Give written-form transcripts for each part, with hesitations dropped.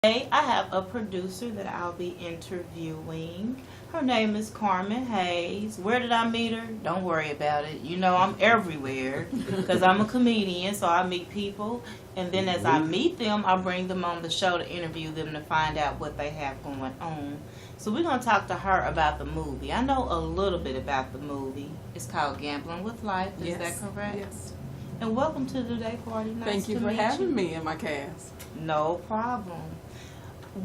Today, I have a producer that I'll be interviewing. Her name is Carrmen Hayes. Where did I meet her? Don't worry about it. You know I'm everywhere because I'm a comedian, so I meet people. And then as I meet them, I bring them on the show to interview them to find out what they have going on. So we're going to talk to her about the movie. I know a little bit about the movie. It's called Gambling with Life. Is that correct? Yes. And welcome to the day party. Nice Thank you to for meet having me in my cast. No problem.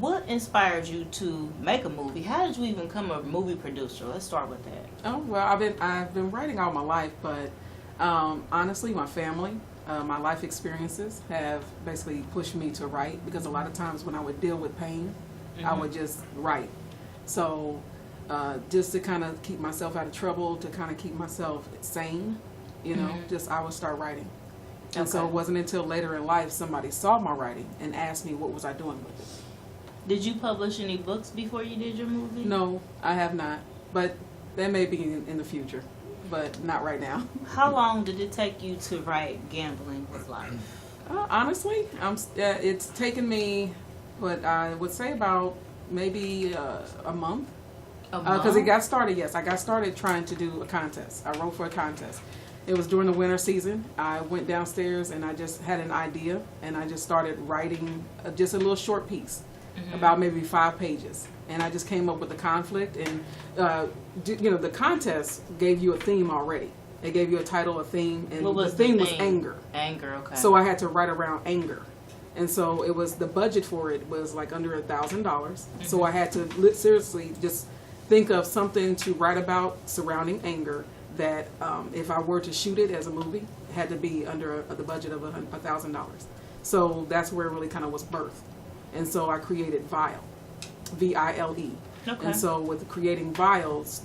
What inspired you to make a movie? How did you even become a movie producer? Let's start with that. Oh well, I've been writing all my life, but honestly, my family, my life experiences have basically pushed me to write because a lot of times when I would deal with pain, I would just write. So just to kind of keep myself out of trouble, to kind of keep myself sane, just I would start writing. And so it wasn't until later in life somebody saw my writing and asked me what was I doing with it. Did you publish any books before you did your movie? No, I have not, but that may be in the future, but not right now. How long did it take you to write Gambling with Life? Honestly, it's taken me, what I would say about maybe a month. Because it got started, yes. I got started trying to do a contest. I wrote for a contest. It was during the winter season. I went downstairs and I just had an idea and I just started writing just a little short piece. About maybe 5 pages, and I just came up with the conflict. And the contest gave you a theme already. It gave you a title, a theme, and the theme was anger. Anger, okay. So I had to write around anger, and so it was the budget for it was like under $1,000. So I had to seriously just think of something to write about surrounding anger that if I were to shoot it as a movie, it had to be under the budget of $1,000. So that's where it really kind of was birthed. And so I created Vile, V-I-L-E. Okay. And so with creating Viles,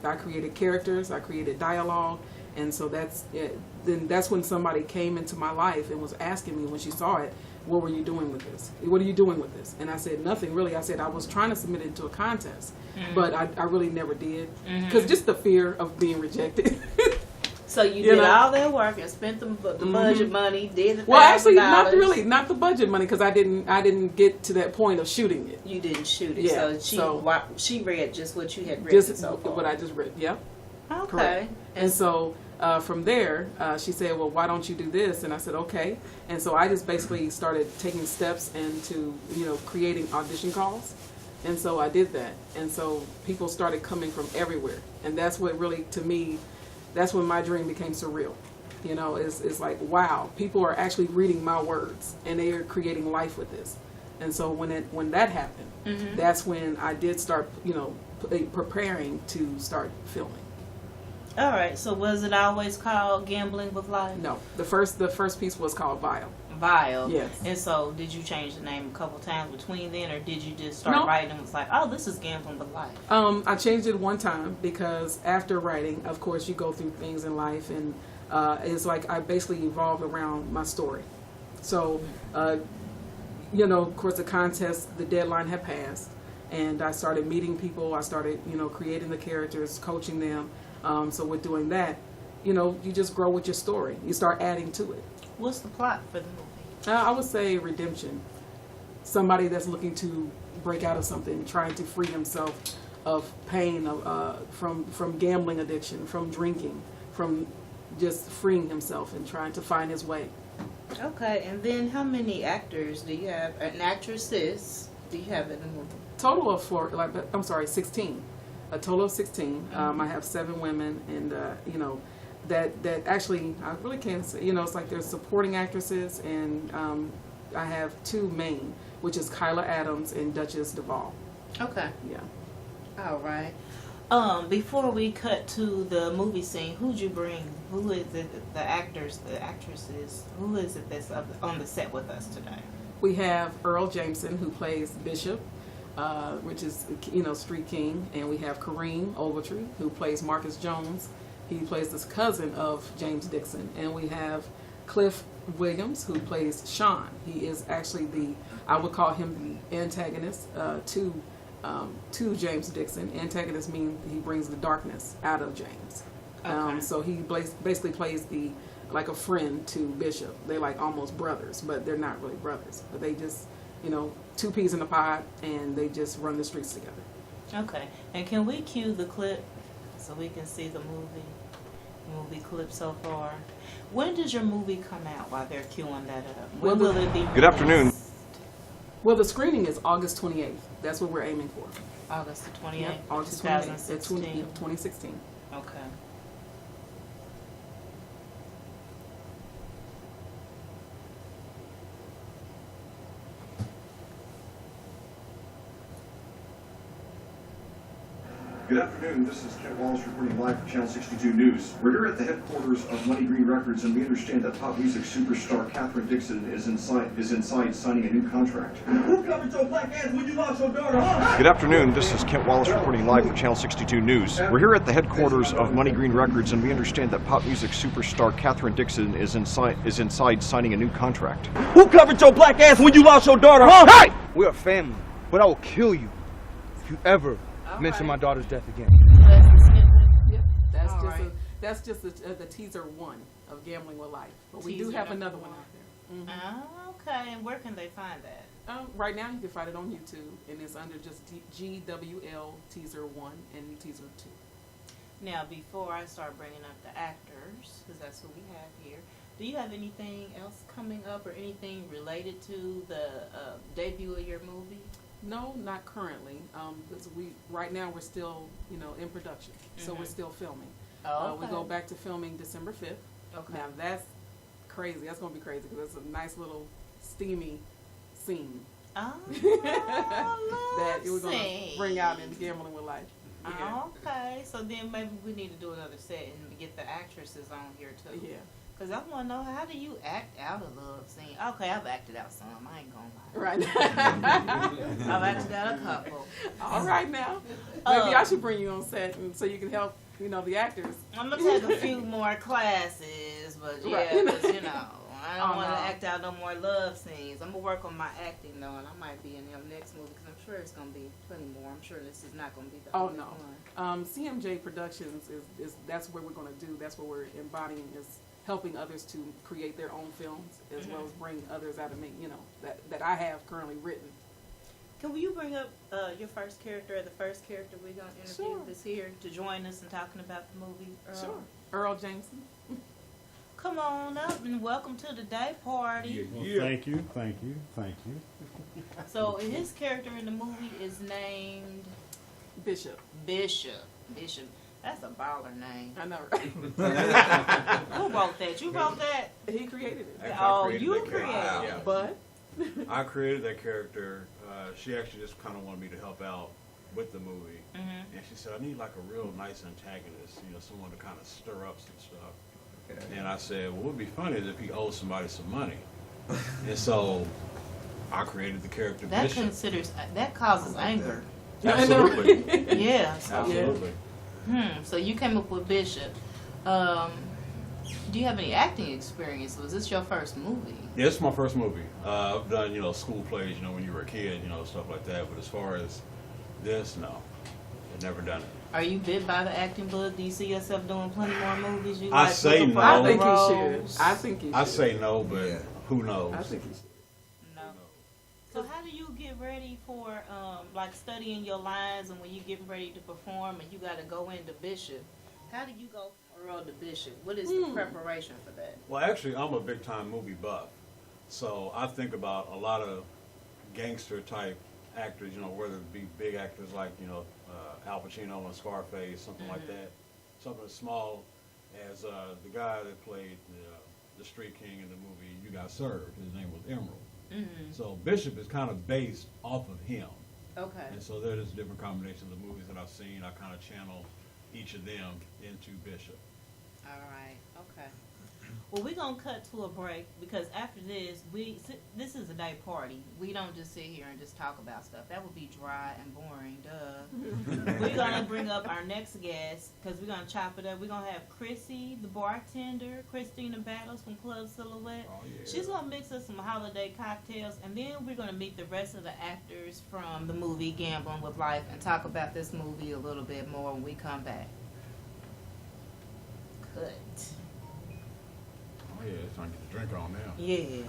I created characters, I created dialogue, and so that's it. Then that's when somebody came into my life and was asking me when she saw it, what were you doing with this? What are you doing with this? And I said, nothing really. I said, I was trying to submit it into a contest, but I really never did. Because just the fear of being rejected. So you did all that work and spent the budget money, did the $1,000. Well, actually, not the budget money, because I didn't get to that point of shooting it. You didn't shoot it, yeah, so she read just what you had written so far. What I just read, yeah. Okay. Correct. And so from there, she said, well, why don't you do this? And I said, okay. And so I just basically started taking steps into, creating audition calls. And so I did that. And so people started coming from everywhere. And that's what really, to me, that's when my dream became surreal. It's like, wow, people are actually reading my words and they are creating life with this. And so when that happened, that's when I did start, preparing to start filming. All right. So was it always called Gambling with Life? No, the first piece was called Vile. Vile. Yes. And so did you change the name a couple times between then, or did you just start writing and was like, oh, this is Gambling with Life? I changed it one time because after writing, of course, you go through things in life, and it's like I basically evolved around my story. So, of course, the contest, the deadline had passed, and I started meeting people. I started, creating the characters, coaching them. So with doing that, you just grow with your story. You start adding to it. What's the plot for the movie? I would say redemption. Somebody that's looking to break out of something, trying to free himself of pain, from gambling addiction, from drinking, from just freeing himself and trying to find his way. Okay, and then how many actors do you have, and actresses do you have in the movie? Total of 16. A total of 16. I have 7 women, and that actually I really can't say. It's like there's supporting actresses, and I have 2 main, which is Kyla Adams and Duchess Duvall. Okay. Yeah. All right. Before we cut to the movie scene, who'd you bring? Who is it? The actors, the actresses. Who is it that's on the set with us today? We have Carrmen Jameson, who plays Bishop, which is Street King, and we have Kareem Ogletree, who plays Marcus Jones. He plays this cousin of James Dixon, and we have Cliff Williams, who plays Sean. He is actually I would call him the antagonist to James Dixon. Antagonist means he brings the darkness out of James. Okay. So he basically plays like a friend to Bishop. They're like almost brothers, but they're not really brothers. But they just two peas in a pod, and they just run the streets together. Okay. And can we cue the clip so we can see the movie clip so far? When does your movie come out while they're queuing that up? When will it be? Good afternoon. Well, the screening is August 28th. That's what we're aiming for. August the 28th, Yep, August 28th, 2016. 2016. Okay. Good afternoon, this is Kent Wallace reporting live from Channel 62 News. We're here at the headquarters of Money Green Records, and we understand that pop music superstar Carrmen Dixon is inside signing a new contract. Who covered your black ass when you lost your daughter, huh? Good afternoon, this is Kent Wallace reporting live from Channel 62 News. We're here at the headquarters of Money Green Records, and we understand that pop music superstar Carrmen Dixon is inside signing a new contract. Who covered your black ass when you lost your daughter, huh? Hey! We are family, but I will kill you if you ever mention my daughter's death again. That's the snippet. Yep, that's All just the teaser one of Gambling with Life. But we do Teaser have number another one one. out there. Oh, okay. And where can they find that? Right now, you can find it on YouTube, and it's under just GWL Teaser 1 and Teaser 2. Now, before I start bringing up the actors, because that's who we have here, do you have anything else coming up or anything related to the debut of your movie? No, not currently. Because right now we're still, in production, so we're still filming. Oh, We go back to filming December 5th. Okay. Now that's crazy. That's gonna be crazy because it's a nice little steamy scene Oh, that we're gonna scene. bring out in Gambling with Life. Yeah. Okay, so then maybe we need to do another set and get the actresses on here too. Yeah. Because I want to know, how do you act out a love scene? Okay, I've acted out some. I ain't gonna lie. Right. I've acted out a couple. All right now. Maybe I should bring you on set so you can help, the actors. I'm gonna take a few more classes, but yeah, Right. because I don't Oh, want to no. act out no more love scenes. I'm gonna work on my acting though, and I might be in your next movie because I'm sure it's gonna be plenty more. I'm sure this is not gonna be the Oh only no. one. CMJ Productions is that's what we're gonna do. That's what we're embodying, is helping others to create their own films as well as bring others out of me, that I have currently written. Can you bring up your first character, or the first character we're gonna interview Sure. that's here to join us in talking about the movie? Sure. Earl Jameson. Come on up and welcome to the day party. Well, thank you. So his character in the movie is named Bishop. Bishop. That's a baller name. I know, right? Who wrote that? You wrote that? He created it. Actually, I Oh, created you that character. created Yeah. it. But I created that character. She actually just kind of wanted me to help out with the movie. Mhm. And she said, I need like a real nice antagonist, someone to kind of stir up some stuff. And I said, well, what would be funny is if he owes somebody some money. And so I created the character Bishop. That causes anger. Absolutely. Yeah. Absolutely. So you came up with Bishop. Do you have any acting experience? Was this your first movie? Yeah, it's my first movie. I've done, school plays, when you were a kid, stuff like that. But as far as this, no. I've never done it. Are you bit by the acting bug? Do you see yourself doing plenty more movies? You I like say looking for no. I other think he roles? should. I think he should. I say no, but who knows? I think he should. No. So how do you get ready for like studying your lines, and when you get ready to perform and you got to go into Bishop? How do you go from Earl to Bishop? What is the preparation for that? Well, actually, I'm a big time movie buff, so I think about a lot of gangster type actors. Whether it be big actors like Al Pacino and Scarface, something like that. Something as small as the guy that played the Street King in the movie You Got Served. His name was Emerald. So Bishop is kind of based off of him. Okay. And so there's different combinations of movies that I've seen. I kind of channel each of them into Bishop. All right. Okay. Well, we're going to cut to a break because after this, this is a day party. We don't just sit here and just talk about stuff. That would be dry and boring, duh. We're going to bring up our next guest because we're going to chop it up. We're going to have Chrissy, the bartender, Kristina Battles from Club Silhouette. Oh, yeah. She's going to mix us some holiday cocktails, and then we're going to meet the rest of the actors from the movie Gambling with Life and talk about this movie a little bit more when we come back. Cut. Oh yeah, it's time to get the drink on now. Yeah.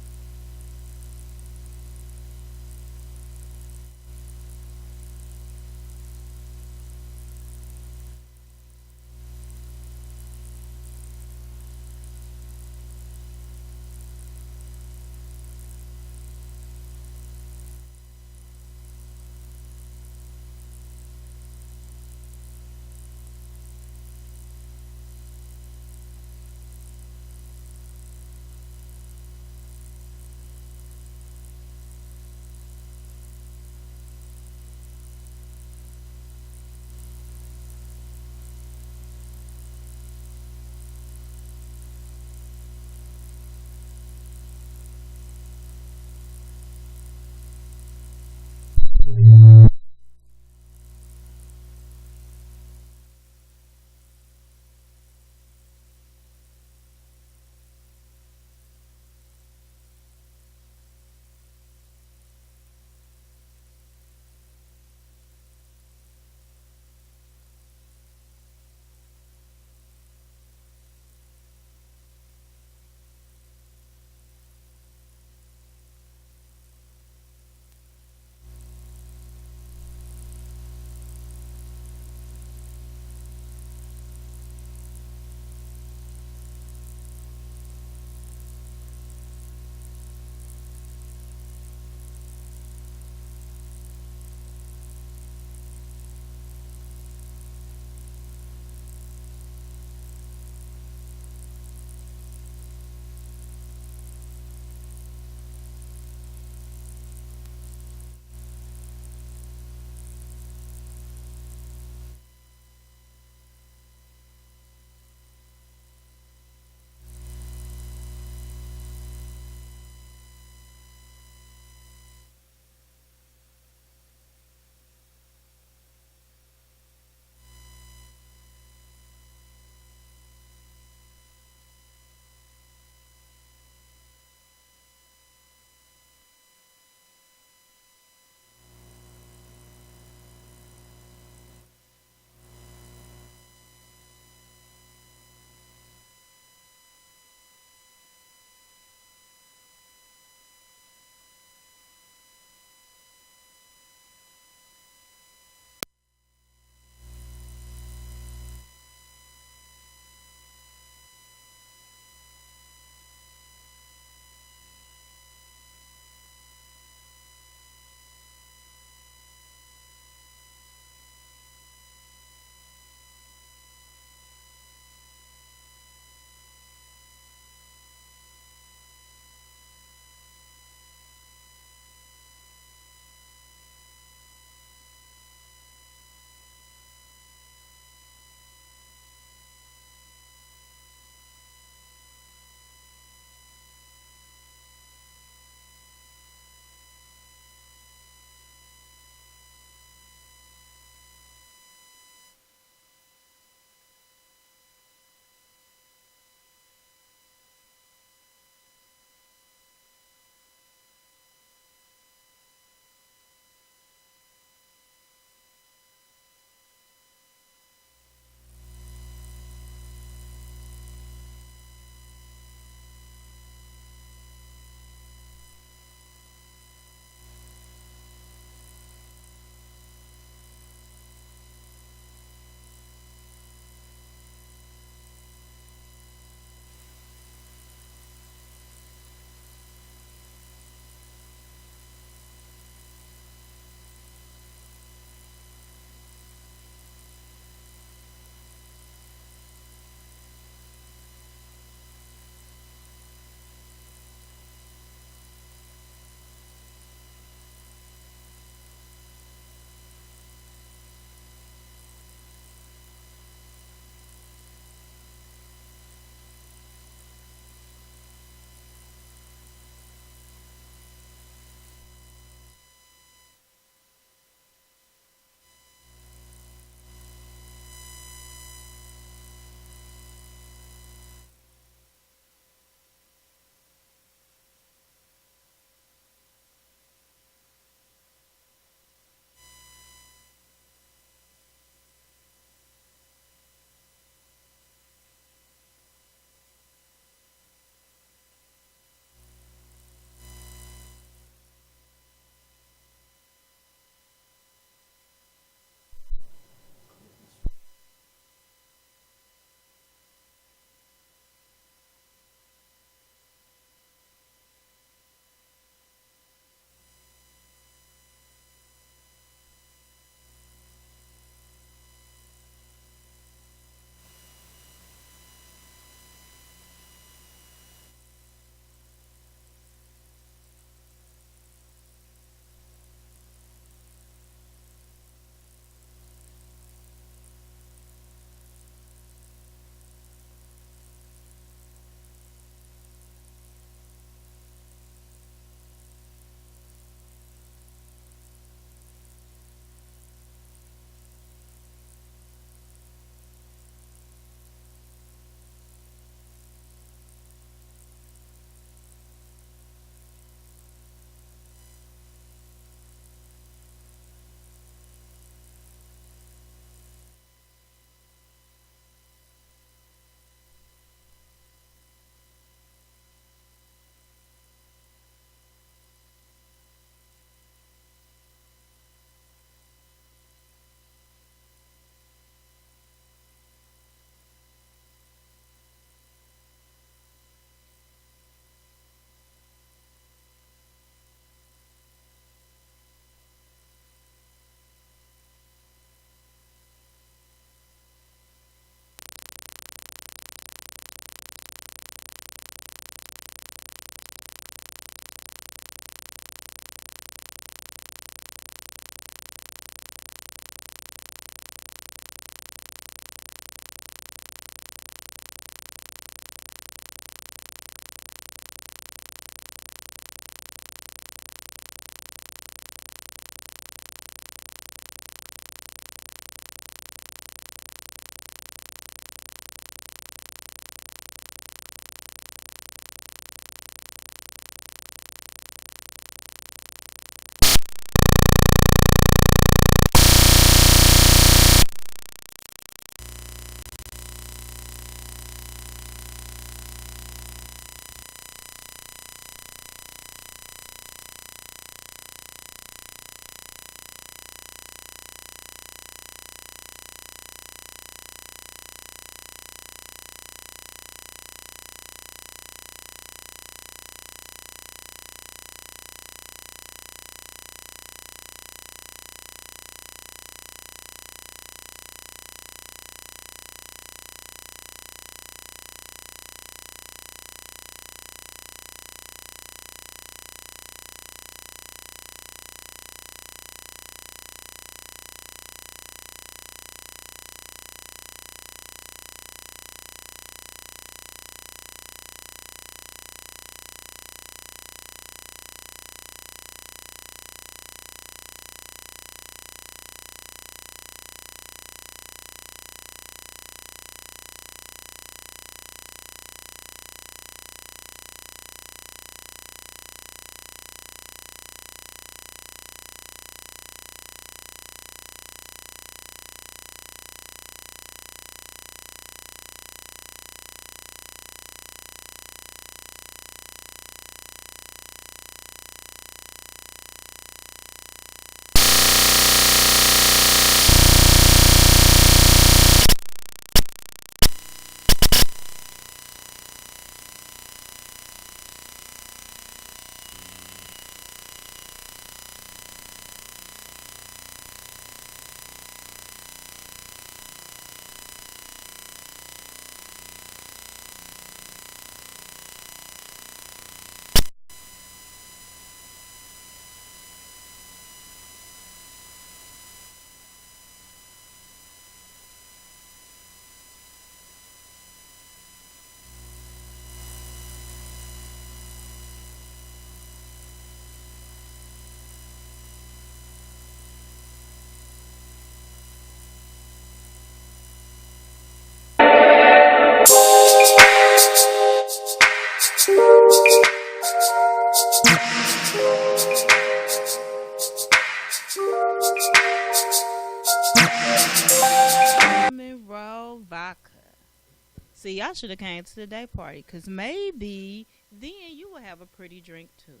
See, I should have came to the day party because maybe then you will have a pretty drink too.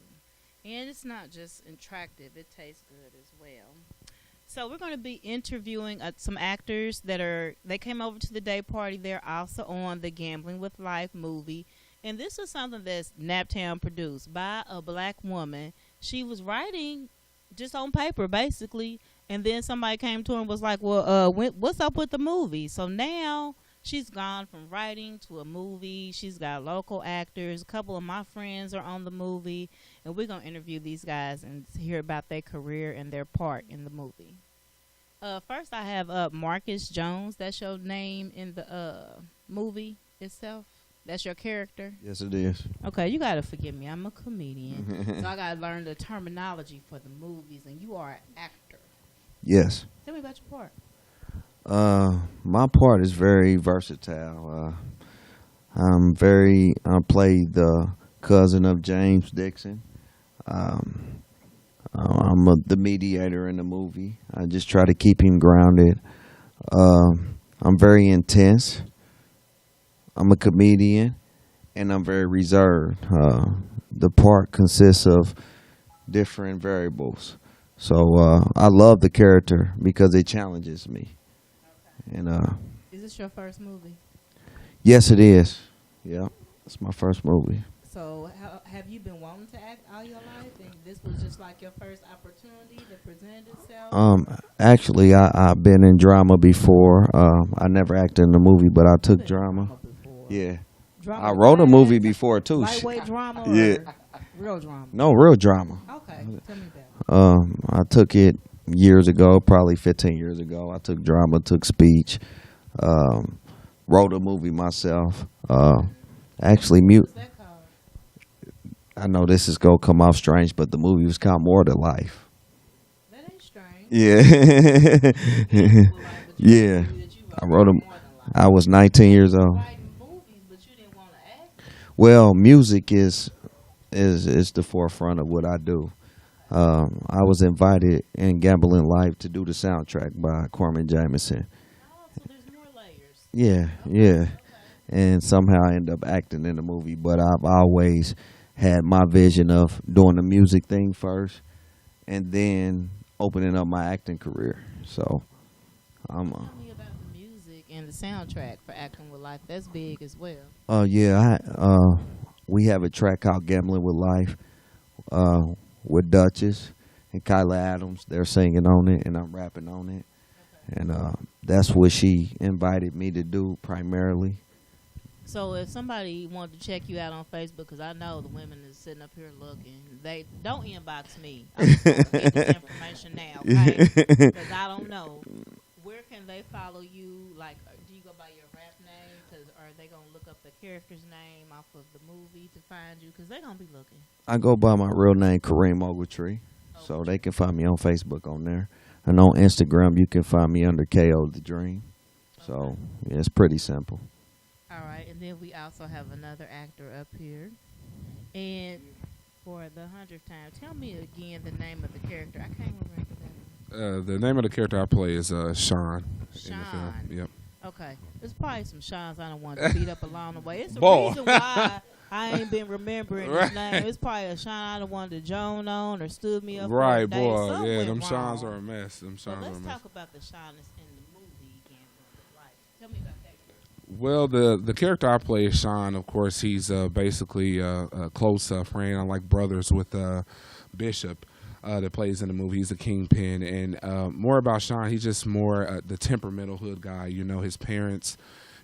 And it's not just attractive, it tastes good as well. So we're going to be interviewing some actors they came over to the day party. They're also on the Gambling with Life movie. And this is something that's Naptown produced by a black woman. She was writing just on paper, basically. And then somebody came to her and was like, well, what's up with the movie? So now she's gone from writing to a movie. She's got local actors. A couple of my friends are on the movie. And we're going to interview these guys and hear about their career and their part in the movie. First, I have Marcus Jones. That's your name in the movie itself? That's your character? Yes, it is. Okay, you got to forgive me. I'm a comedian. So I got to learn the terminology for the movies. And you are an actor. Yes. Tell me about your part. My part is very versatile. I play the cousin of James Dixon. I'm the mediator in the movie. I just try to keep him grounded. I'm very intense. I'm a comedian, and I'm very reserved. The part consists of different variables. So I love the character because it challenges me. Okay. And is this your first movie? Yes, it is. Yeah, it's my first movie. So have you been wanting to act all your life, and this was just like your first opportunity that presented itself? Actually, I've been in drama before. I never acted in a movie, but I took drama. Yeah. Drama I wrote a movie before too. Lightweight drama or real drama? No, real drama. Okay, tell me about it. I took it years ago, probably 15 years ago. I took drama, took speech, wrote a movie myself. Actually, What's that called? I know this is going to come off strange, but the movie was called More Than Life. That ain't strange. Yeah. Yeah. I wrote them. I was 19 years old. Writing movies, but you didn't want to act? Well, music is the forefront of what I do. I was invited in Gambling Life to do the soundtrack by Carrmen Jameson. Oh, so there's more layers. Yeah, yeah. Okay. And somehow I ended up acting in the movie, but I've always had my vision of doing the music thing first and then opening up my acting career. So I'm Tell me about the music and the soundtrack for Acting with Life. That's big as well. We have a track called Gambling with Life with Duchess and Kyla Adams. They're singing on it, and I'm rapping on it. Okay. And that's what she invited me to do primarily. So if somebody wanted to check you out on Facebook, because I know the women is sitting up here looking, they don't inbox me. I'm just going to get this information now, okay? Because I don't know. Where can they follow you? Like, do you go by your rap name? Because are they going to look up the character's name off of the movie to find you? Because they're going to be looking. I go by my real name, Kareem Ogletree. So they can find me on Facebook on there. And on Instagram, you can find me under KO The Dream. Okay. So, yeah, it's pretty simple. All right, and then we also have another actor up here. And for the 100th time, tell me again the name of the character. I can't remember that. The name of the character I play is Sean. Sean. In the film. Yep. Okay. There's probably some Seans I don't want to beat up along the way. It's a Boy. reason why I ain't been remembering his name. It's probably a Sean I don't want to Joan on or stood me up Right, for a day. boy. Something Yeah, went them wrong. Seans are a mess. Them So Seans are a let's mess. talk about the Sean that's in the movie Gambling with Life. Tell me about that. Well, the character I play is Sean. Of course, he's basically a close friend. I like brothers with Bishop that plays in the movie. He's a kingpin. And more about Sean, he's just more the temperamental hood guy. You know, his parents,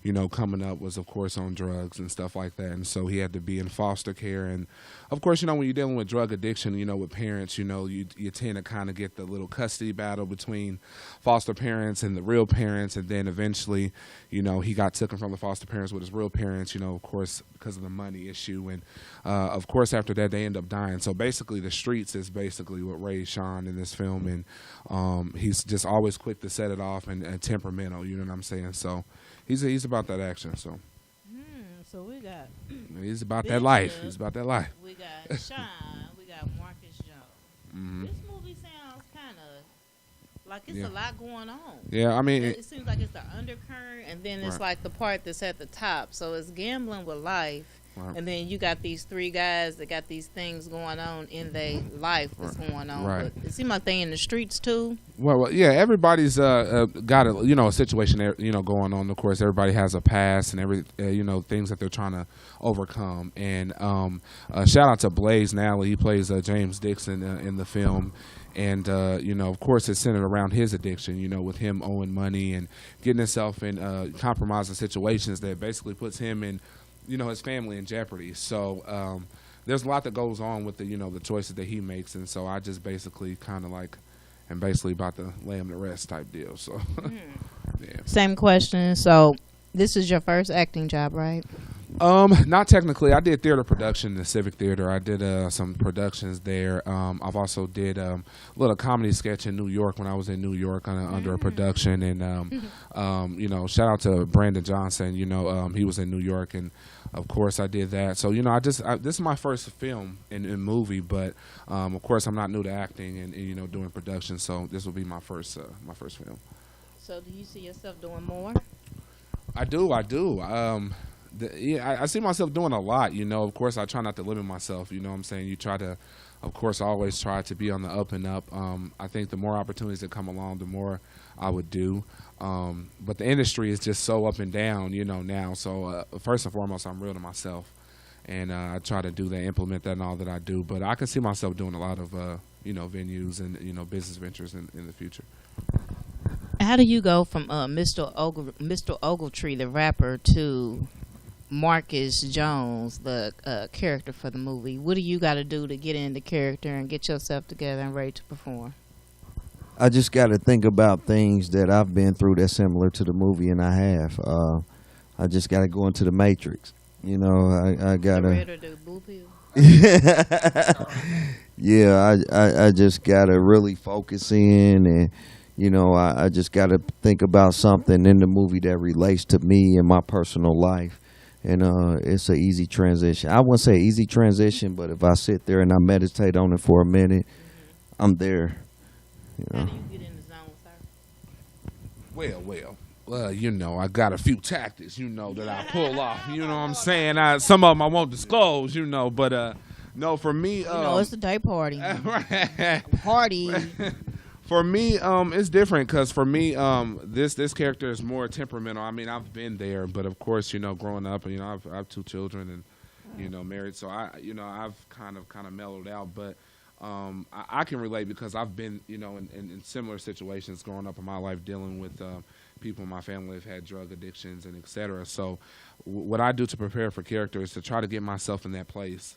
you know, coming up was, of course, on drugs and stuff like that. And so he had to be in foster care. And, of course, you know, when you're dealing with drug addiction, you know, with parents, you know, you tend to kind of get the little custody battle between foster parents and the real parents. And then eventually, you know, he got taken from the foster parents with his real parents, you know, of course, because of the money issue. And, of course, after that, they end up dying. So basically the streets is basically what raised Sean in this film. And he's just always quick to set it off and temperamental, you know what I'm saying? So he's about that action. So so we got he's about that life. He's about that life. We got Sean. We got Marcus Jones. This movie sounds kind of Like, it's a lot going on. Yeah, I mean, it seems like it's the undercurrent, and then it's like the part that's at the top. So it's gambling with life. Right. And then you got these three guys that got these things going on in their life that's going on. Right. But it seems like they in the streets too. Well, yeah, everybody's got a situation there, going on. Of course, everybody has a past and every things that they're trying to overcome. And shout out to Blaze Nally. He plays James Dixon in the film. And, of course, it's centered around his addiction, with him owing money and getting himself in compromising situations that basically puts him and, his family in jeopardy. So there's a lot that goes on with the choices that he makes. And so I just basically kind of am basically about to lay him to rest type deal. So, yeah. Same question. So this is your first acting job, right? Not technically. I did theater production in the Civic Theater. I did some productions there. I've also did a little comedy sketch in New York when I was in New York under a production. And shout out to Brandon Johnson. He was in New York, and of course I did that. So this is my first film and movie, but of course I'm not new to acting and doing production. So this will be my first film. So do you see yourself doing more? I do. I see myself doing a lot, Of course, I try not to limit myself, what I'm saying? You try to, of course, always try to be on the up and up. I think the more opportunities that come along, the more I would do. But the industry is just so up and down, now. So first and foremost, I'm real to myself. And I try to do that, implement that in all that I do. But I can see myself doing a lot of, venues and, business ventures in the future. How do you go from Mr. Ogletree, the rapper, to Marcus Jones, the character for the movie? What do you got to do to get in the character and get yourself together and ready to perform? I just got to think about things that I've been through that's similar to the movie, and I have. I just got to go into the Matrix. I got to. The red or the blue pill? Yeah, I just got to really focus in, and I just got to think about something in the movie that relates to me and my personal life. And it's an easy transition. I wouldn't say easy transition, but if I sit there and I meditate on it for a minute, I'm there. How do you get in the zone, sir? Well, I got a few tactics, that I pull off. You know what I'm saying? Some of them I won't disclose, but no, for me, it's a day party. Right. Party. For me, it's different because for me, this character is more temperamental. I mean, I've been there, but of course, growing up, I have 2 children and married, so I've kind of mellowed out. But I can relate because I've been, in similar situations growing up in my life, dealing with people in my family have had drug addictions and etc. So, what I do to prepare for character is to try to get myself in that place.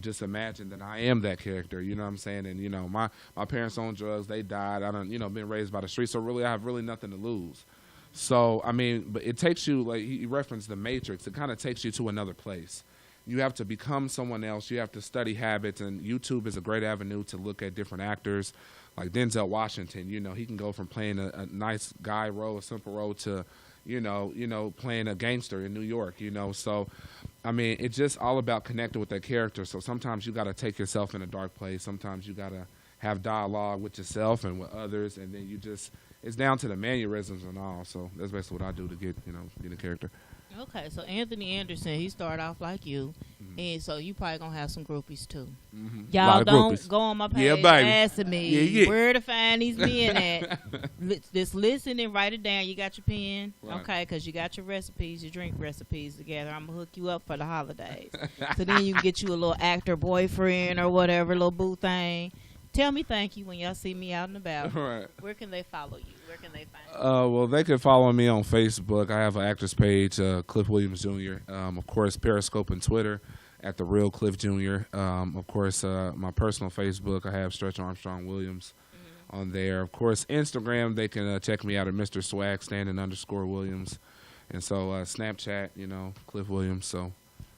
Just imagine that I am that character, you know what I'm saying? And, my parents owned drugs, they died, I done, been raised by the street, so really I have really nothing to lose. So, I mean, but it takes you, like he referenced the Matrix, it kind of takes you to another place. You have to become someone else, you have to study habits, and YouTube is a great avenue to look at different actors, like Denzel Washington, he can go from playing a nice guy role, a simple role, to, playing a gangster in New York, so... I mean, it's just all about connecting with that character. So sometimes you got to take yourself in a dark place. Sometimes you got to have dialogue with yourself and with others. And then it's down to the mannerisms and all. So that's basically what I do to get a character. Okay, so Anthony Anderson, he started off like you. And so you probably going to have some groupies too. Y'all don't groupies. Go on my page asking me where to find these men at. Just listen and write it down. You got your pen? Right. Okay, because you got your recipes, your drink recipes together. I'm going to hook you up for the holidays. So then you can get you a little actor boyfriend or whatever, little boo thing. Tell me thank you when y'all see me out and about. Right. Where can they follow you? Where can they find you? Well, they can follow me on Facebook. I have an actors page, Cliff Williams Jr. Of course, Periscope and Twitter at The Real Cliff Jr. Of course, my personal Facebook, I have Stretch Armstrong Williams on there. Of course, Instagram, they can check me out at Mr. Swag _Williams. And so Snapchat, Cliff Williams. So.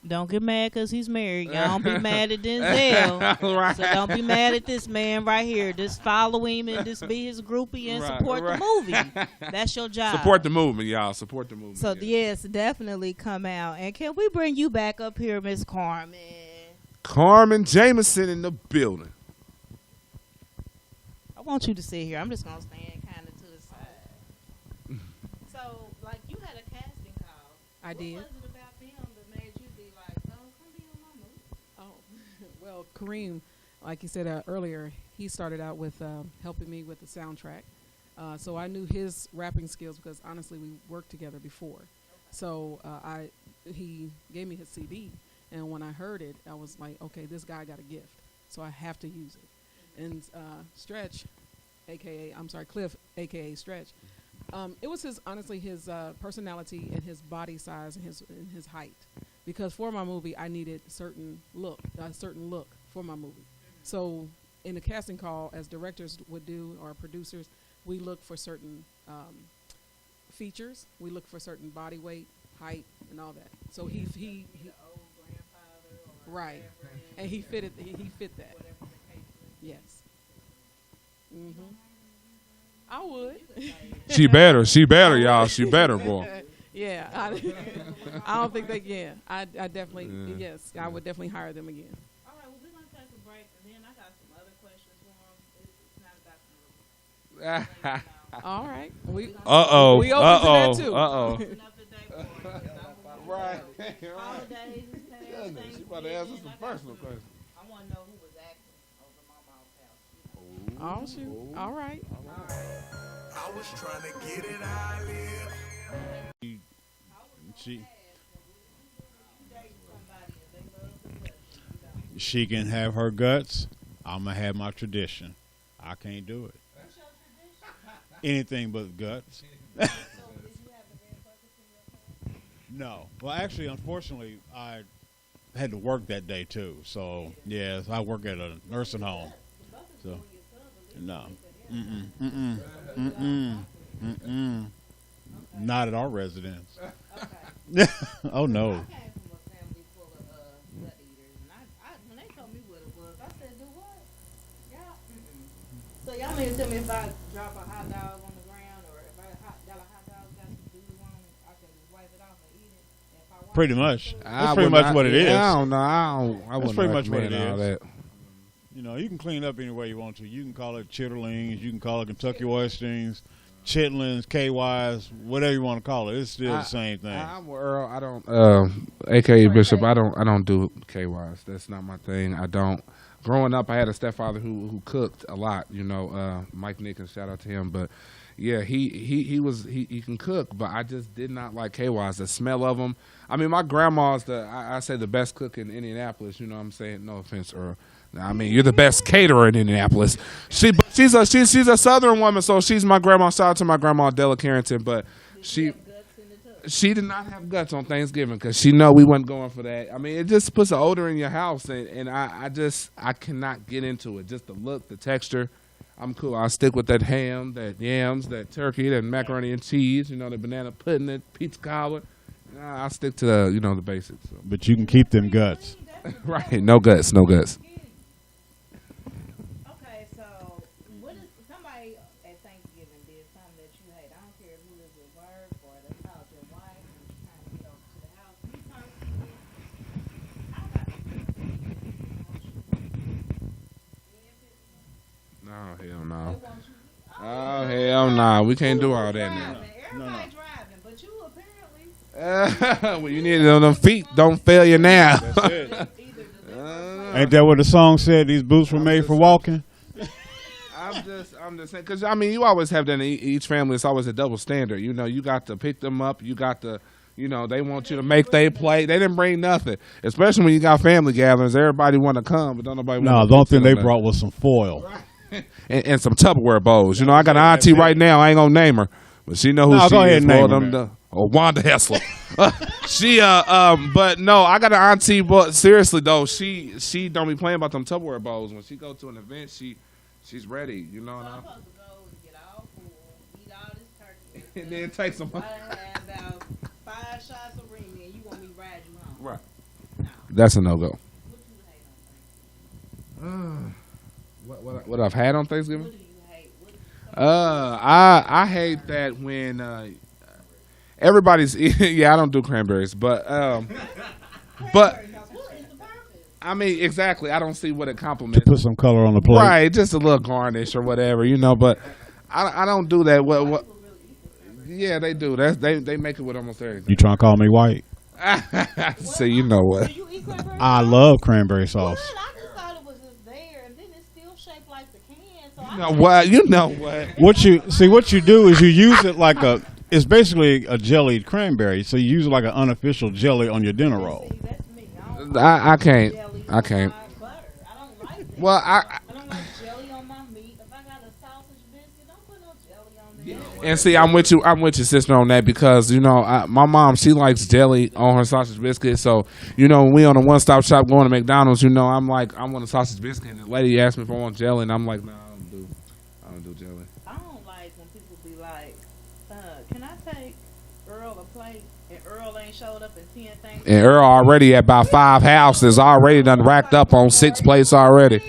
Don't get mad because he's married. Y'all don't be mad at Denzel. Right. So don't be mad at this man right here. Just follow him and just be his groupie and support the movie. That's your job. Support the movement, y'all. Support the movement. So, yes, definitely come out. And can we bring you back up here, Miss Carrmen? Carrmen Jameson in the building. want you to sit here. I'm just gonna stand kind of to the side. So, like, you had a casting call. I did. What was it about them that made you be like, oh, come be on my movie? Oh, well, Kareem, like you said earlier, he started out with helping me with the soundtrack. So I knew his rapping skills because honestly we worked together before. So he gave me his CD, and when I heard it, I was like, okay, this guy got a gift, so I have to use it. And Stretch, Cliff, aka Stretch, it was his personality and his body size and his height. Because for my movie, I needed a certain look for my movie. So in the casting call, as directors would do or producers, we look for certain features. We look for certain body weight, height, and all that. So he old grandfather or right, and he fit that. Yes. I would. She better, y'all. She better, boy. Yeah, I don't think that. Yeah, I definitely yes, I would definitely hire them again. All right, well, we're gonna take a break, and then I got some other questions for them. It's not about the movie. All right. We open to that too. Right. Holidays and things. She about to ask us some personal questions. I want to know who was acting over my mom's house. Oh shoot! All right. I was trying to get it out of here. She can have her guts. I'm gonna have my tradition. I can't do it. Anything but guts. No. Well, actually, unfortunately, I had to work that day too. So yes, I work at a nursing home. So no. Not at our residence. Oh no. I came from a family full of nut eaters, and when they told me what it was, I said, "Do what? Y'all?" So y'all mean to tell me if I drop a hot dog on the ground, or if got a hot dog got some doodle on it, I can just wipe it off and eat it. If I want Pretty much. That's pretty much what it is. I don't know. That's pretty much what it all is. that. You know, you can clean up any way you want to. You can call it chitterlings, you can call it Kentucky oysters, chitlins, KYs, whatever you want to call it. It's still the same thing. I'm Earl. I don't, AKA Bishop. I don't do KYs. That's not my thing. I don't. Growing up, I had a stepfather who cooked a lot. You know, Mike Nickens, shout out to him. But yeah, he can cook, but I just did not like KYs. The smell of them. I mean, my grandma's I say the best cook in Indianapolis. You know what I'm saying? No offense, Earl. I mean, you're the best caterer in Indianapolis. She's a Southern woman, so she's my grandma. Shout out to my grandma, Della Carrington. But she did not have guts on Thanksgiving because she know we wasn't going for that. I mean, it just puts an odor in your house, and I cannot get into it. Just the look, the texture. I'm cool. I'll stick with that ham, that yams, that turkey, that macaroni and cheese. You know, the banana pudding, that pizza cobbler. I'll stick to the basics. So. But you can keep them guts. Right? No guts. No guts. Oh, hell no. Oh, hell no. We can't do all that now. Everybody driving, but you apparently. Well, you need them feet. Don't fail you now. That's it. Ain't that what the song said? These boots were made for walking? I'm just saying, because, I mean, you always have that in each family. It's always a double standard. You know, you got to pick them up. You got to, you know, they want you to make their plate. They didn't bring nothing, especially when you got family gatherings. Everybody want to come, but don't nobody want to. No, the only thing they brought was some foil. Right. and some Tupperware bowls. You know, I got an auntie right now. I ain't going to name her, but she know who she is. Or Wanda Hessler. But no, I got an auntie, but seriously, though, she don't be playing about them Tupperware bowls. When she go to an event, she's ready, you know. So I'm supposed to go and get all full, eat all this turkey, and then take some. I have about 5 shots of Remy, and you want me to ride you home? Right. No. That's a no go. What you hate on Thanksgiving? What I've had on Thanksgiving? What do you hate? I hate that when everybody's I don't do cranberries, but What is the purpose? I mean, exactly. I don't see what it complements. Put some color on the plate. Right, just a little garnish or whatever, but I don't do that. What? Yeah, they do. They make it with almost everything. You trying to call me white? So you know what? Do you eat cranberry I sauce? love cranberry sauce. What? I just thought it was just there, and then it's still shaped like the can. So You know what? What you do is you use it like it's basically a jellied cranberry. So you use it like an unofficial jelly on your dinner roll. that's me. I can't. Jelly I can't. on my butter. I don't like that. Well, I don't like jelly on my meat. If I got a sausage biscuit, don't put no jelly on there. And see, I'm with you, sister, on that because my mom, she likes jelly on her sausage biscuit. So when we on a one-stop shop going to McDonald's, I'm like, I want a sausage biscuit. And the lady asked me if I want jelly, and I'm like, no, I don't do jelly. I don't like when people be like, can I take Earl a plate? And Earl ain't showed up in 10 things. And Earl already at about 5 houses, already done racked up on 6 plates already.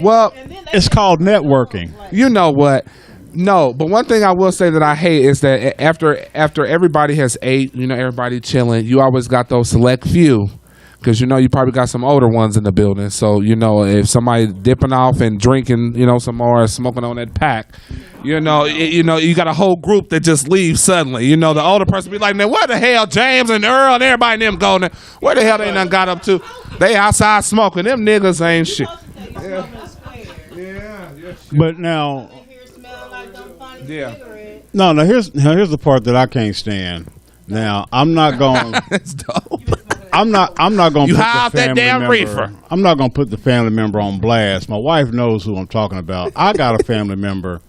Well, it's called networking. You know what? No, but one thing I will say that I hate is that after everybody has ate, everybody chilling, you always got those select few. Because, you probably got some older ones in the building. So, if somebody dipping off and drinking, some more, smoking on that pack, you got a whole group that just leaves suddenly. The older person be like, man, where the hell James and Earl and everybody and them going? Where the hell they done got up to? They outside smoking. Them niggas ain't shit. But now, yeah. no. Here's the part that I can't stand. Now I'm not going. That's dope. I'm not going to You put high off the that family damn member. reefer. I'm not going to put the family member on blast. My wife knows who I'm talking about. I got a family member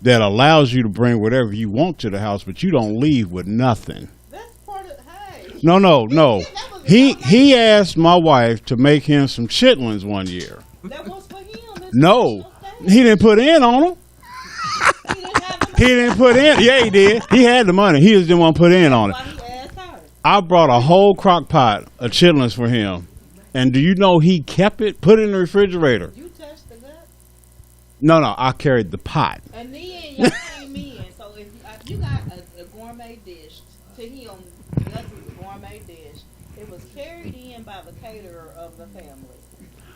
that allows you to bring whatever you want to the house, but you don't leave with nothing. That's part of, hey. No. He asked my wife to make him some chitlins one year. That was for him. No, he didn't put in on them. He didn't put in. Yeah, he did. He had the money. He just didn't want to put in on it. I brought a whole crock pot of chitlins for him. And do you know he kept it, put it in the refrigerator? You touched the gut? No, I carried the pot. And then y'all came in. So if you got a gourmet dish, to him, that's a gourmet dish. It was carried in by the caterer of the family.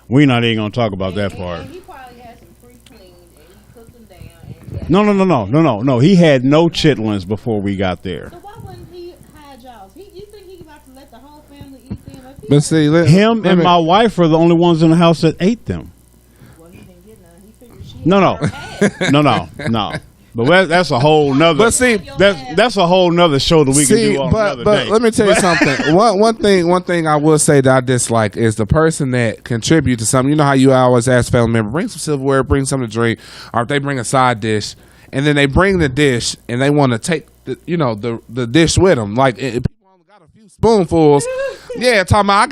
We're not even going to talk about that part. And he probably had some pre-cleaned and he cooked them down. And No. He had no chitlins before we got there. So why wouldn't he hide y'all? You think he about to let the whole family eat them? But see, him and my wife are the only ones in the house that ate them. Well, he didn't get none. He figured she No. But that's a whole nother. But see, that's a whole nother show that we can do on another day. Let me tell you something. One thing I will say that I dislike is the person that contribute to something. You know how you always ask family member, bring some silverware, bring something to drink, or if they bring a side dish, and then they bring the dish and they want to take the dish with them. Like people only got a few spoonfuls. Yeah, talking about I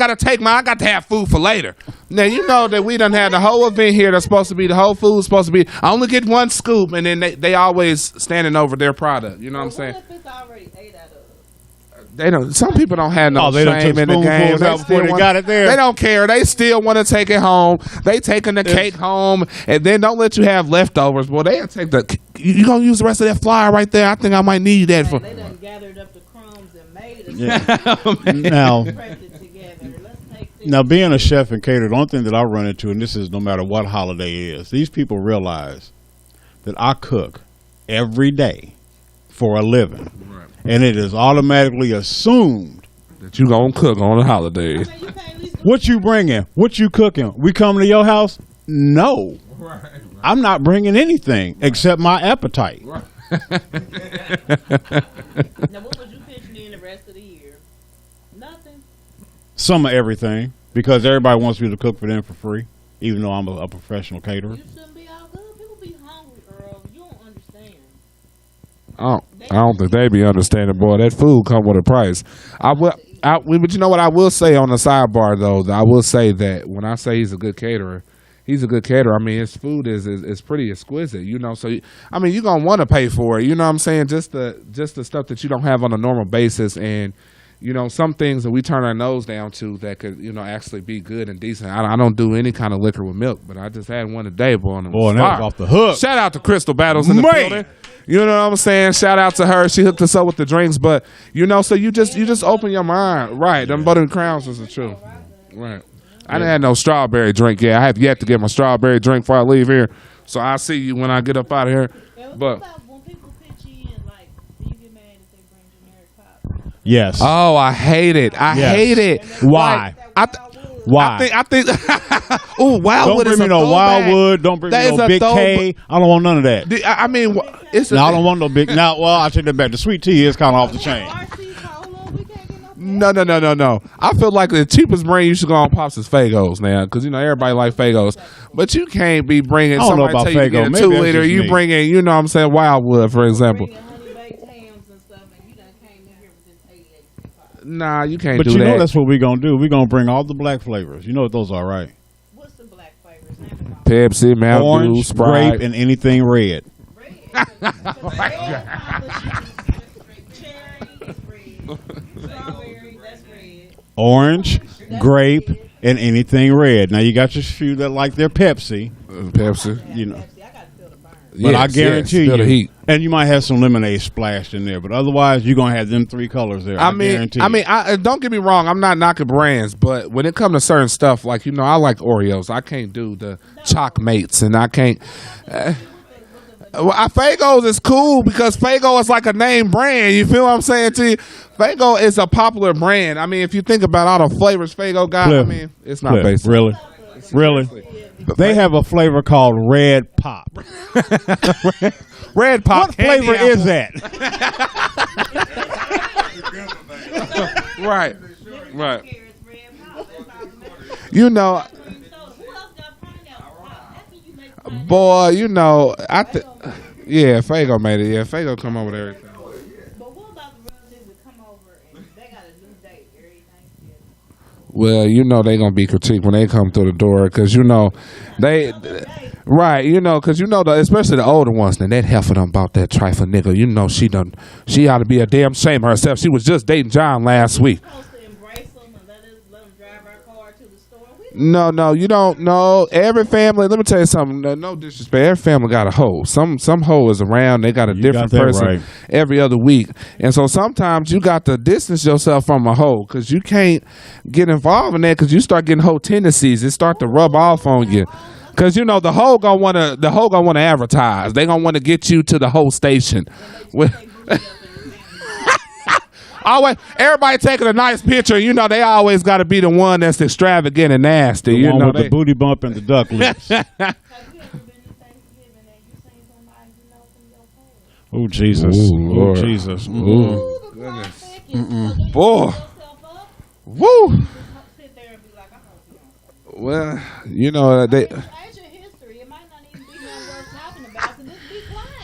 got to have food for later. Now you know that we done had the whole event here that's supposed to be the whole food supposed to be. I only get one scoop, and then they always standing over their product. You know what I'm saying? What if it's already ate out of? They don't. Some people don't have no they shame in the game. Out before they got it there. They don't care. They still want to take it home. They taking the cake home, and then don't let you have leftovers. Boy, they'll take the. You gonna use the rest of that flour right there? I think I might need that for. They done gathered up the crumbs and made it. Yeah. Now, being a chef and caterer, the only thing that I run into, and this is no matter what holiday is, these people realize that I cook every day for a living. Right. And it is automatically assumed that you gonna cook on the holidays. What you bringing? What you cooking? We coming to your house? No. Right. I'm not bringing anything except my appetite. Right. Now, what would you pitch in the rest of the year? Nothing. Some of everything, because everybody wants me to cook for them for free, even though I'm a professional caterer. You shouldn't be all good. People be hungry, Earl. You don't understand. I don't think they be understanding, boy. That food come with a price. But you know what I will say on the sidebar, though? I will say that when I say he's a good caterer, he's a good caterer. I mean, his food is pretty exquisite, you know. So, I mean, you're going to want to pay for it. You know what I'm saying? Just the stuff that you don't have on a normal basis. And, you know, some things that we turn our nose down to that could, you know, actually be good and decent. I don't do any kind of liquor with milk, but I just had one today, boy. And that was off the hook. Shout out to Crystal Battles in the building. You know what I'm saying? Shout out to her. She hooked us up with the drinks. But, you know, so you just open your mind. Right. Them butter and crowns is the truth. Right. I didn't have no strawberry drink yet. I have yet to get my strawberry drink before I leave here. So I'll see you when I get up out of here. But when people pitch in, like, do you get mad if they bring generic pop? Yes. oh, I hate it. I hate it. Why? Why? I think. Ooh, Wildwood Don't bring is me a no throwback. Wildwood. Don't bring That me is no a Big K. I don't want none of that. I mean, it's. No, I don't want no big. Now, well, I take that back. The sweet tea is kind of off the chain. No. I feel like the cheapest brand you should go on Pops is Fagos now, because everybody like Fagos, but you can't be bringing. I don't know somebody about tell you to Faygo. get a Maybe 2 that's liter. just You me. bringing, what I'm saying, Wildwood, for example. Nah, you can't But do you that. know that's what we're gonna do. We're gonna bring all the black flavors. You know what those are, right? What's the black flavors? Name them all. Pepsi, Mountain Dew, Orange, Sprite. grape, and anything red. Orange, grape, and anything red. Now you got your few that like their Pepsi. Pepsi. You know. But I guarantee feel the you, heat. and you might have some lemonade splashed in there, but otherwise you're gonna have them 3 colors there. I guarantee you. Don't get me wrong. I'm not knocking brands, but when it comes to certain stuff, like I like Oreos. I can't do the Chalk Mates, and I can't. Fagos is cool because Fago is like a name brand. You feel what I'm saying to you? Fago is a popular brand. I mean, if you think about all the flavors Fago got, Cliff, I mean, it's not Cliff, basic. Really? They have a flavor called Red Pop. Red Pop. What flavor apple. is that? Right. Boy, yeah, Fago made it. Yeah, Fago come up with everything. But what about the relatives that come over and they got a new date every Thanksgiving? Well, they gonna be critiqued when they come through the door, because they, right? Because especially the older ones. Then that heifer done bought that trifle nigga. She ought to be a damn shame of herself. She was just dating John last week. No, you don't know. Every family, let me tell you something. No disrespect. Every family got a hoe. Some hoe is around. They got a different person right. every other week. And so sometimes you got to distance yourself from a hoe, because you can't get involved in that, because you start getting hoe tendencies. It start to rub off on you. Because the hoe gonna wanna advertise. They gonna want to get you to the hoe station. Always, everybody taking a nice picture. They always got to be the one that's extravagant and nasty. The one with the booty bump and the duck lips. Oh Jesus! Ooh, oh Jesus! Ooh, goodness. Boy, woo. Well, they.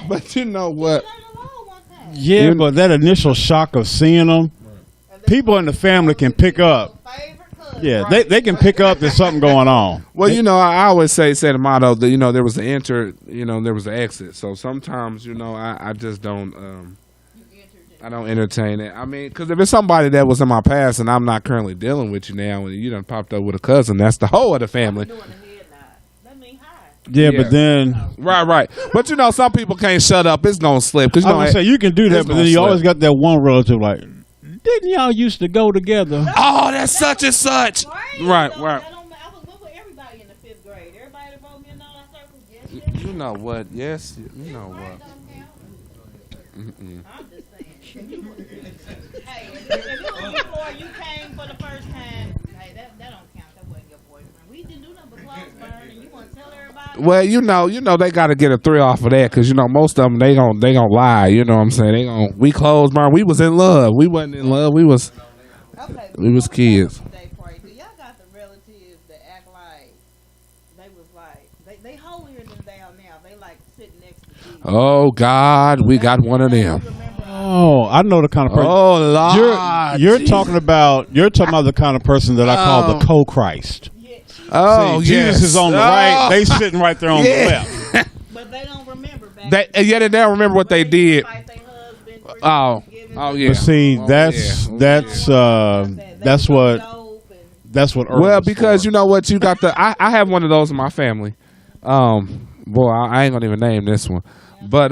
But you know what? Yeah, but that initial shock of seeing them, people in the family can pick up. Yeah, they can pick up there's something going on. Well, I always say the motto that there was an enter, there was an exit. So sometimes I just don't I don't entertain it. I mean, because if it's somebody that was in my past and I'm not currently dealing with you now, and you done popped up with a cousin, that's the whole of the family. Yeah, but then right. But some people can't shut up. It's gonna slip. Cause I was gonna say you can do that, but then you always got that one relative like, didn't y'all used to go together? Oh, that's such and such. Right. I was with everybody in the 5th grade. Everybody that wrote me in all that circle. Yes. You know what? Yes, you know what? I'm just saying. Hey, if it was before you came for the first time, hey, that don't count. That wasn't your boyfriend. We didn't do nothing but clothes burn, and you want to tell everybody. Well, they got to get a thrill off of that, because most of them they gonna lie. You know what I'm saying? We clothes burn. We was in love. We wasn't in love. We was kids. Do y'all got the relatives that act like they was like they holier than thou now? They like sitting next to Jesus. Oh God, we got one of them. Oh, I know the kind of person. Oh Lord, you're talking about the kind of person that I call the co-Christ. Oh, see, Jesus is on the right. They sitting right there on the left. But they don't remember back. They don't remember what they did. Oh yeah. But see, that's what. Well, because you know what, you got I have one of those in my family. Boy, I ain't gonna even name this one, but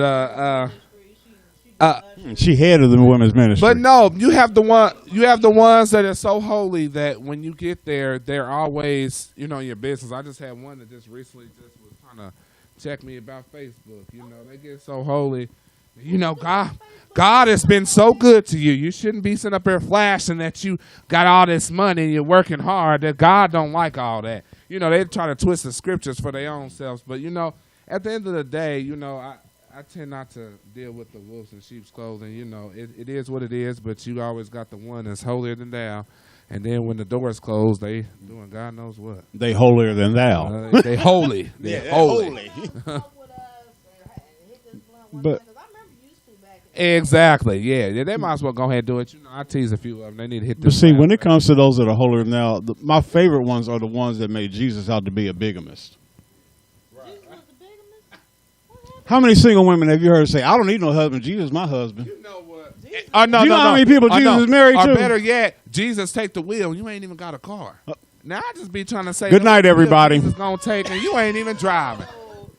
She head of the women's ministry. But no, you have the ones that are so holy that when you get there, they're always, your business. I just had one that just recently just was trying to check me about Facebook. They get so holy. God has been so good to you. You shouldn't be sitting up there flashing that you got all this money and you're working hard. That God don't like all that. They try to twist the scriptures for their own selves. But, at the end of the day, I tend not to deal with the wolves in sheep's clothing. It is what it is, but you always got the one that's holier than thou. And then when the doors close, they doing God knows what. They holier than thou. They holy. They're holy. But exactly, yeah. They might as well go ahead and do it. I tease a few of them. They need to hit. But see, when it comes to those that are holier than thou, my favorite ones are the ones that made Jesus out to be a bigamist. How many single women have you heard say, "I don't need no husband. Jesus is my husband"? You know what? Do you know how many people Jesus is married to? Or better yet, Jesus take the wheel. You ain't even got a car. Now I just be trying to say, good night, everybody. Jesus gonna take, and you ain't even driving.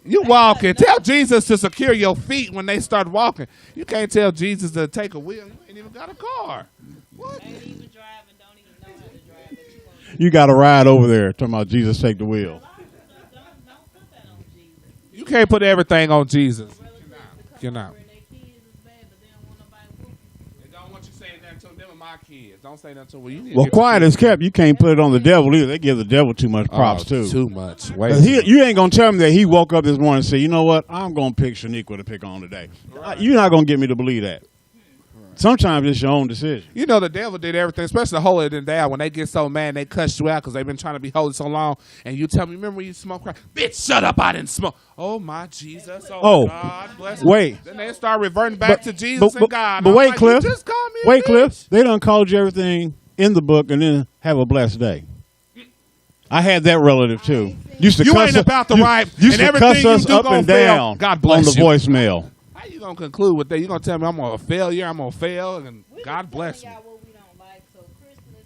You walking. Tell Jesus to secure your feet when they start walking. You can't tell Jesus to take a wheel. You ain't even got a car. What? Ain't even driving. Don't even know how to drive. You got to ride over there talking about Jesus take the wheel. You can't put everything on Jesus. You're not. They don't want you saying nothing to them and my kids. Don't say nothing to them. Well, quiet as kept. You can't put it on the devil either. They give the devil too much props too. Too much. You ain't gonna tell me that he woke up this morning and said, "You know what? I'm gonna pick Shaniqua to pick on today." Right. You're not gonna get me to believe that. Sometimes it's your own decision. The devil did everything, especially the holier than thou. When they get so mad, they cuss you out because they've been trying to be holy so long. And you tell me, remember when you smoked crack? Bitch, shut up! I didn't smoke. Oh my Jesus! Oh God bless. Wait. Then they start reverting back to Jesus and God. But wait, Cliff. You just call me wait, bitch. Cliff. They done called you everything in the book, and then have a blessed day. I had that relative too. Used to you cuss ain't about the right. Used to cuss us up and down God bless on the voicemail. How you gonna conclude with that? You gonna tell me I'm a failure? I'm gonna fail, and God bless me. What we don't like. So Christmas,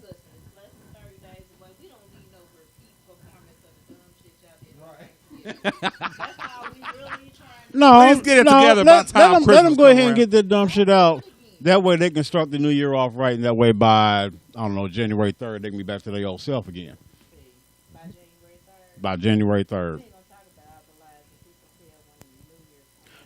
listen, it's less than 30 days away. We don't need no repeat performance of the dumb shit y'all did. Right. That's how we really trying. No, please get it together by the time let them go ahead and get that dumb shit out. That way they can start the new year off right, and that way by January 3rd they can be back to their old self again. By January 3rd.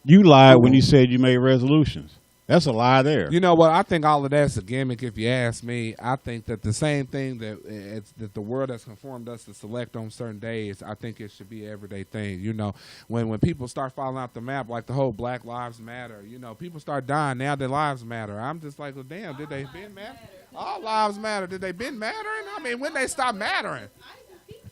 You lied when you said you made resolutions. That's a lie there. You know what? I think all of that's a gimmick. If you ask me, I think that the same thing that the world has conformed us to select on certain days, I think it should be an everyday thing. When people start falling out the map, like the whole Black Lives Matter, people start dying now. Their lives matter. I'm just like, well, damn, did they been matter? All lives matter. Did they been mattering? I mean, when they stop mattering?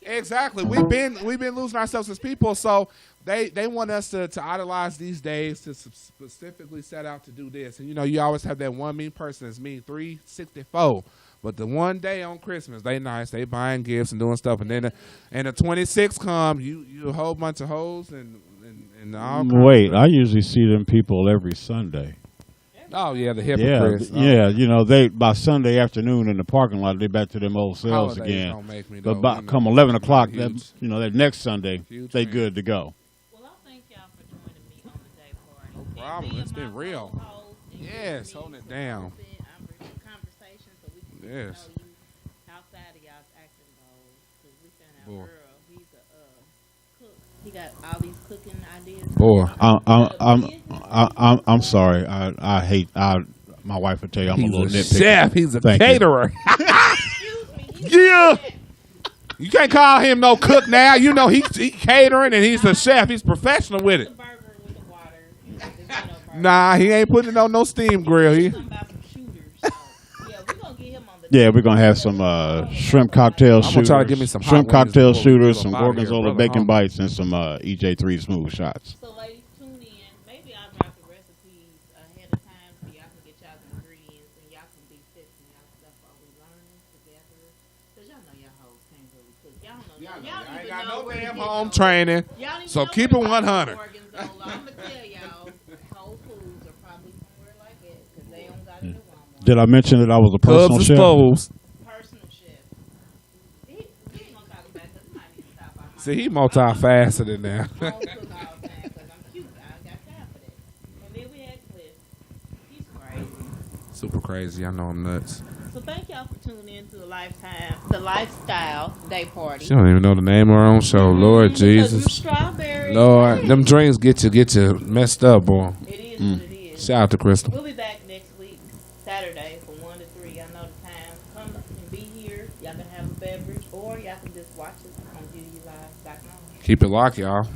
Exactly. We've been losing ourselves as people. So they want us to idolize these days, to specifically set out to do this. And you always have that one mean person that's mean 364. But the one day on Christmas, they nice, they buying gifts and doing stuff. And then the 26th come, you a whole bunch of hoes and all. Wait, I usually see them people every Sunday. Oh yeah, the hypocrites. Yeah, they by Sunday afternoon in the parking lot, they back to them old selves again. Don't make me but come 11 o'clock, that next Sunday, they good to go. Well, I thank y'all for joining me on the day party. No problem. It's been real. Yes, holding it down. Yes. Outside of y'all's acting roles, because we found out Earl, he's a cook. He got all these cooking ideas. Boy, I'm sorry. I hate. My wife would tell you I'm a little nitpicky. Chef. He's a caterer. Yeah. You can't call him no cook now. He's catering and he's a chef. He's professional with it. Nah, he ain't putting it on no steam grill. Yeah, we're gonna have some shrimp cocktail shooters. I'm gonna try to give me some shrimp cocktail shooters, some gorgonzola bacon bites, and some EJ3 smooth shots. So, ladies, tune in. Maybe I'll drop the recipes ahead of time so y'all can get y'all the ingredients and y'all can be fixing y'all stuff while we learning together. Because y'all know y'all hoes can't really cook. Y'all don't know. Y'all ain't got no damn home training. So keep it 100. I'm gonna tell y'all, Whole Foods are probably somewhere like that because they don't got it. Did I mention that I was a personal chef? Personal chef. He ain't gonna talk about this. Might need to stop by. See, he multifaceted now. I don't cook all the time because I'm cute. I ain't got time for that. And then we had Cliff. super crazy. I know I'm nuts. So thank y'all for tuning in to the Lifestyle Day Party. She don't even know the name of her own show. Lord Because you Jesus. strawberry. Lord, them drinks get you messed up, boy. It is what it is. Shout out to Crystal. We'll be back next week, Saturday, from 1 to 3. I know the time. Come and be here. Y'all can have a beverage, or y'all can just watch us on GU Live.com. Keep it locked, y'all.